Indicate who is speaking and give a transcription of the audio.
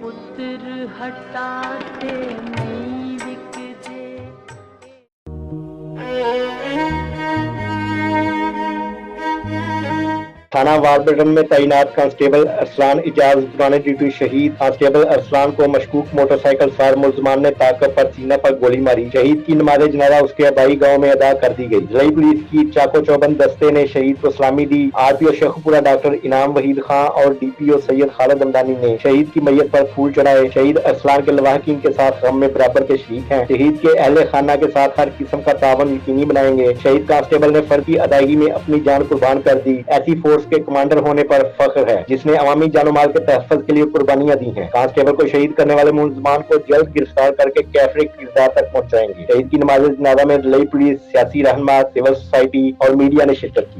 Speaker 1: पुत्र हटाते नहीं विकजे।
Speaker 2: थाना वारबेटन में तैनात कांस्टेबल अरसलान इजाज पुराने ड्यूटी शहीद कांस्टेबल अरसलान को मशकूक मोटरसाइकिल सवार मुलजमान ने ताकत पर सीना पर गोली मारी। शहीद की नमाज जनाजा उसके आबाई गांव में अदा कर दी गई। जिला पुलिस की चाको चौबंद दस्ते ने शहीद को सलामी दी। आरपीओ शेखपुरा डॉक्टर इनाम वहीद खान और डीपीओ सैयद खालिद हमदानी ने शहीद की मैयत पर फूल चढ़ाए। शहीद अरसलान के लवाहकीन के साथ गम में बराबर के शरीक हैं। शहीद के अहले खाना के साथ हर किस्म का तावन यकीनी बनाएंगे। शहीद कांस्टेबल ने फर्ज की अदायगी में अपनी जान कुर्बान कर दी। ऐसी फोर्स के कमांडर होने पर फख्र है जिसने अवामी जानो माल के तहफ़्फ़ुज़ के लिए कुर्बानियां दी हैं। कांस्टेबल को शहीद करने वाले मुलजमान को जल्द गिरफ्तार करके कैफरे किरदार तक पहुंचाएंगे। शहीद की नमाज जनाजा में जिला पुलिस, सियासी रहनुमा, सिविल सोसाइटी और मीडिया ने शिरकत की।